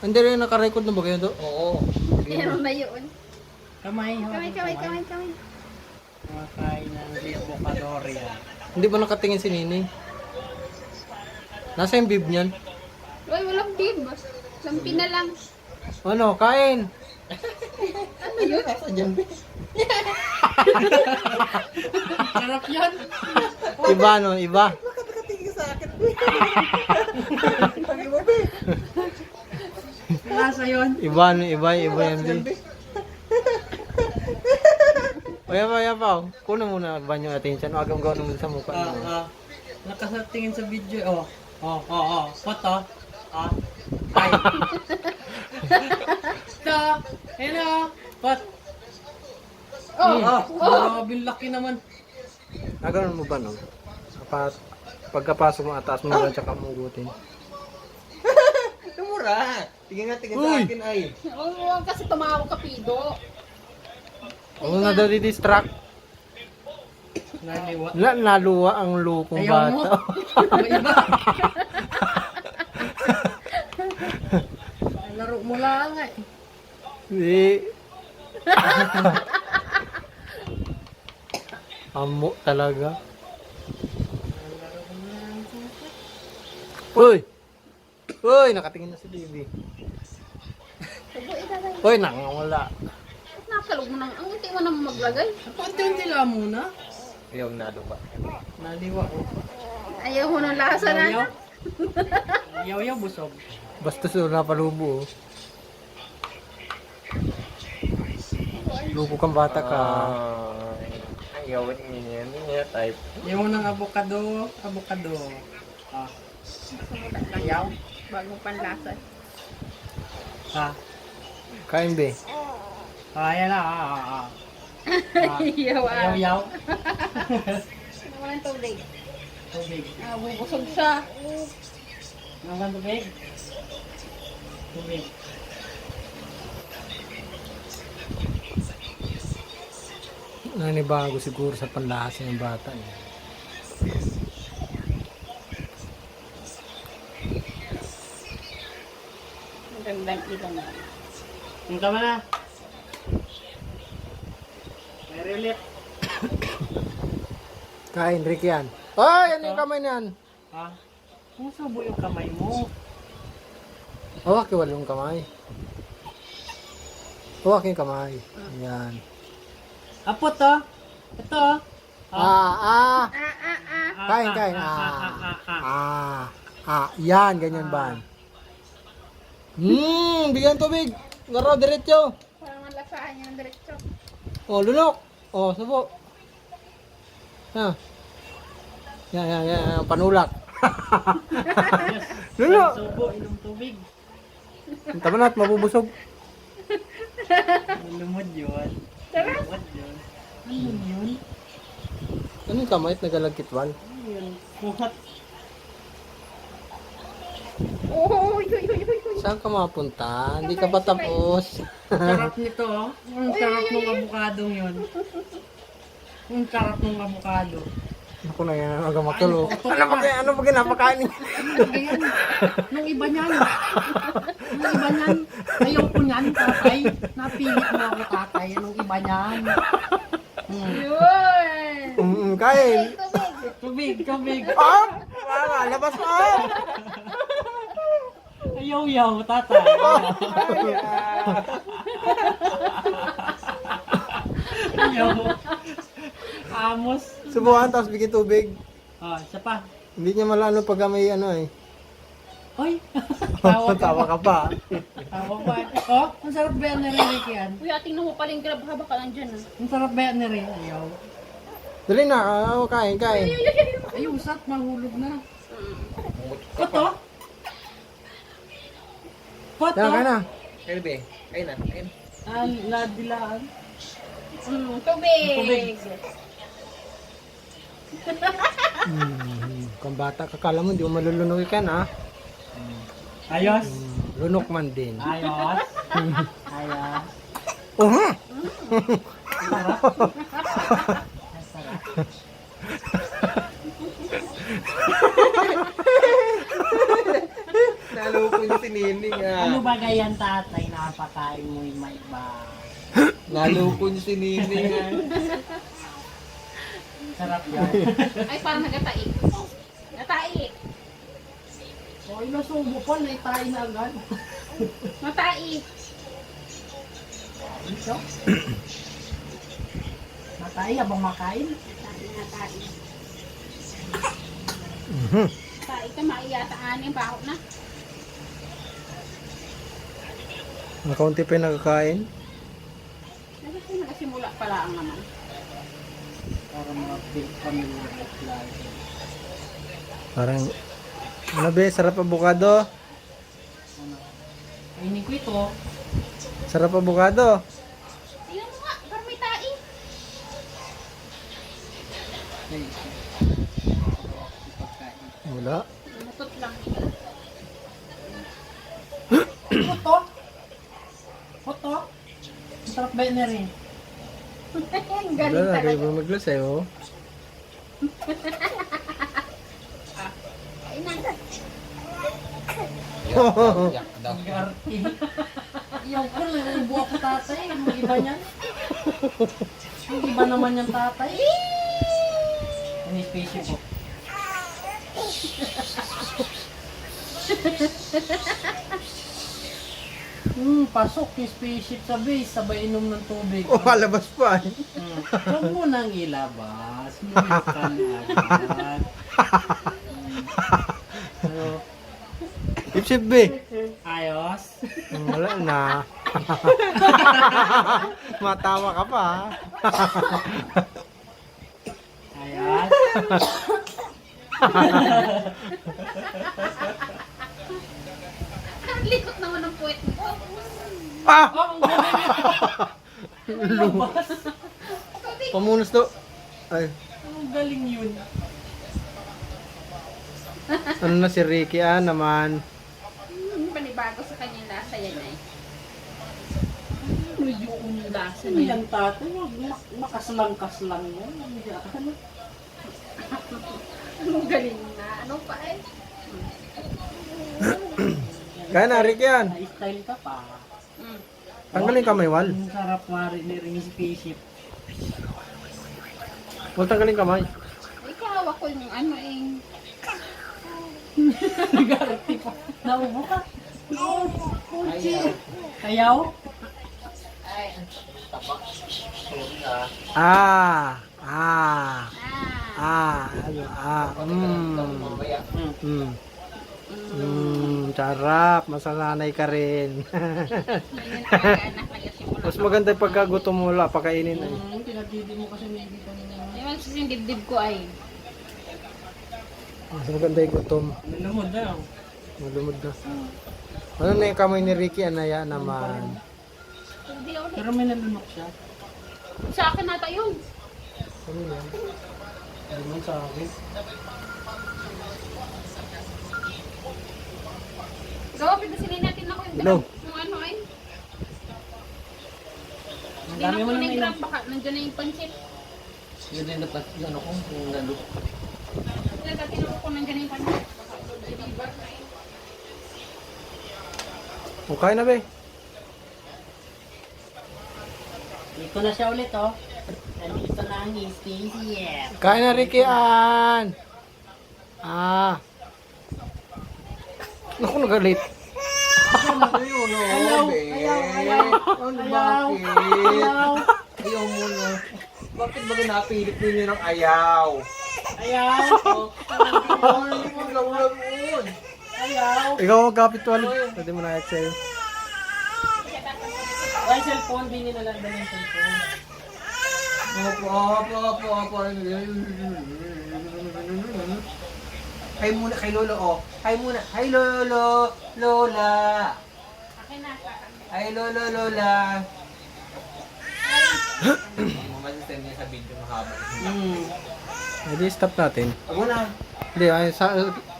Hindi rin nakarecord na ba kayo to? Oo. Meron na yun. Kamay. Kamay. Makain ng avocador yan. Hindi ba nakatingin si Nini? Nasa yung bib niyan? Uy, walang bib. Lampi na lang. Ano, kain! Ano yun? Nasa dyan, be. Sarap yan. Iba no, iba. Bakit nakatingin sa akin, be? Lagi mo, be. Lasa yun. Iba no, iba yan. Yan, Di. be. O yan pa. Kuno muna ba yung attention? Huwag ang gawin mo sa mukha. Nakasatingin sa video. Foto. Ay. Ito. Hello. Pot. Grabe laki naman. Nagano'n mo ba no? Pagkapasok mo ataas mo lang tsaka mo ugutin. Tumura. Tingin sa Uy! akin, ay. Oo, kasi tumawag ka, Pido. Oo na daw distract. Naliwa. Naluwa ang lukong Ayaw mo. bata. Iba. Laro mo lang eh. Hindi. Amo talaga. Uy! Uy! Nakatingin na si Baby. Uy! Nangawala. Nakalog mo nang, ang hindi mo naman maglagay. Konti-unti lang muna. Ayaw na ba? Naliwa ko. Ayaw mo ng lasa na. Yaw-yaw. Yaw-yaw busog. Basta sila napalubo. Lubo kang bata ka. Ayaw yan. Yan, type. Yaw ng avocado. Yaw. Bagong panlasa. Kain be. Ayan na. Ayaw Yaw-yaw. Ano mo ng tubig? Tubig. Bubusog siya. Ano ka tubig? Tubig. Nanibago siguro sa panlasa ng bata niya. Magandang ibang na. Yung tama na. May ulit. Kain, Rick yan. Oh, yan yung kamay niyan. Kung subo yung kamay mo. Hawak yung walong kamay. Hawak yung kamay. Yan. Apo to. Ito. Kain. Yan, ganyan ba? Bigyan tubig. Laro, diretso. Parang malasahan niya ng diretso. Oh, lunok. Oh, subo. Ha. Yan, panulak. Lunok. Subo, inom tubig. Tama na at mabubusog. Lumod yun. Sarap. Lumod yun. Ano yun? Ano yung kamay at nagalagkitwal? Ano yun? Kuhat. Oh, uy. Saan ka mapunta? Hindi ka pa tapos. Sarap nito oh. Ang sarap ng avocadong yun. Ang sarap ng avocado. Ako na yan, aga matulog. Ano Ano ba ginapakain niya? Ayan. Nung iba niyan. Ayaw ko niyan, tatay. Napilit mo ako, tatay. Nung iba niyan. Yun. Kain. Tubig. Tubig. Wala, labas mo. Ayaw, tatay. Ayaw. Amos. Subuhan, tapos bigyan tubig. Isa pa. Hindi niya malano pag may ano eh. Oy. Tawa ka pa. Tawa pa. Oh, ang sarap ba yan ni Rick yan? Uy, tingnan mo pala yung grab haba ka nandyan. Ang sarap ba yan ni Rick? Ayaw. Dali na, kain. Ay, usat, mahulog na. Poto? Poto? Yan, kain na. Kain, be. Kain na. Kain. Ladilaan. Tubig. Kung bata ka, kala mo, hindi mo malulunok ka na. Ayos. Lunok man din. Ayos. Sarap. Naloko niyo si Nining Ano ba gayan tatay? Napakain mo yung may ba? Naloko niyo si Nining Sarap yan. Ay, parang nagatai. Natai. O, inasubo pa, naitain na agad. Natai. Ito? Natay, habang makain. Natai. Mhm. Natai ka, maiyata aning baho na. Ang kaunti pa yung nakakain. Nagasimula pala ang naman. Para mga big family life. Parang, ano be, sarap avocado. Ano? Kainin ko ito. Sarap avocado. Tingnan mo nga, parang may tai. Ay, pagkain. Wala. Mutot lang. Puto? Puto? Ang sarap ba yun na rin? Ang Wala, galing lagay talaga. mo maglas eh, oh. Ay, nanda. Yak daw. Ang arte. Yung ko, naiubo ako tatay. Yung iba niyan. Yung iba naman yung tatay. Ang spaceship po. Pasok yung spaceship sa base, sabay inom ng tubig. Oh, malabas pa eh. Huwag mo nang ilabas. Lumit ka na agad. Ano? Ipsip be. Ayos? Wala na. Matawa ka pa. Ayos? Ang likot naman ng puwet mo. Ah! Oh, ang galing yun. Lumabas. Pamunos to. Ay, Ang galing yun. ano na si Ricky naman. Panibago sa kanyang lasa yan eh. Medyo yung lasa Ano niya. yan tatay? Makaslang-kaslang yan. Ano? Ang galing na. Ano pa eh? Kaya na, Ricky yan. Na-style ka pa. Mm. Tanggalin kamay, Wal. Ang sarap mari ni ring spaceship. Wal, tanggalin kamay. Ikaw ako yung ano eh. Nag-arati pa. Naubo ka. Ayaw? Ay. Ah. Ah. Ano, sarap. Masasanay ka rin. Ganyan talaga anak nagasimula. Mas maganda yung pagkagutom mo, wala, pakainin ay. Pinagdidi mo kasi maybe kanina. Yung yung dibdib ko ay. Mas maganda yung gutom. Nalamod na lang. Malumod na. Ano na yung kamay ni Ricky, anaya naman. Hindi ako. Pero may nalunok siya. Sa akin nata yun. Ano yan? Hindi man sa akin. Gawa, pinasilin natin ako yung Hello. Yung ano ay. Ang Hindi dami na mo ko nang na inom. baka nandiyan na yung pansit. Yun din dapat yung ano ko, yung naloko. Tinuro ko nandiyan na yung pansit. Baka deliver na eh. Okay na, be. Dito na siya ulit oh. Nandito na ang spaceship. Kain na, Ricky, Naku, nagalit. Ayun, Ayaw, be. ayaw, ayaw. Ano, Ayaw. bakit? Ayaw. Ayaw muna. Bakit ba napilit ninyo ng ayaw? Ayaw. Hindi mo lawlagon. Ayaw. Ikaw ang magkapit, Wal. Pwede mo na sa'yo. Ay, cellphone. Di nila lang yung cellphone. Opo. Hi muna kay Lolo, oh. Hi muna. Hi, Lolo. Lola. Akin na. Hi, Lolo, Lola. Masasend niya sa video mahaba. Pwede stop natin. Ako na. Hindi, ay,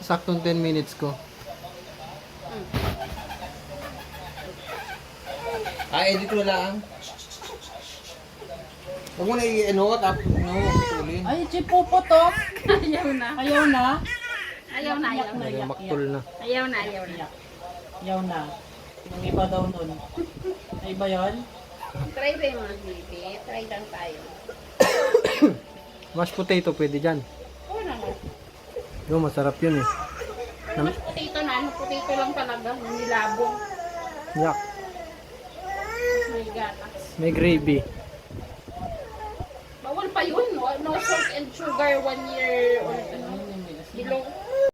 saktong 10 minutes ko. Edit mo lang. Huwag mo na i-ano, tapos pitulin. Ay, chipupo to. Ayaw na. Ayaw na. Ayaw na, ayaw na. Lagay maktul na. Ayaw na, ayaw na. Yaw na. Yung iba daw nun. Ay iba yun? Try ba yung mga baby? Try lang tayo. Mashed potato pwede dyan. Oo naman. Yung masarap yun eh. Mas potato na, ano potato lang talaga. Nilabong. Yak. Tapos may gatas. May gravy. Bawal pa yun, no? No salt and sugar 1 year old. Ano? Below.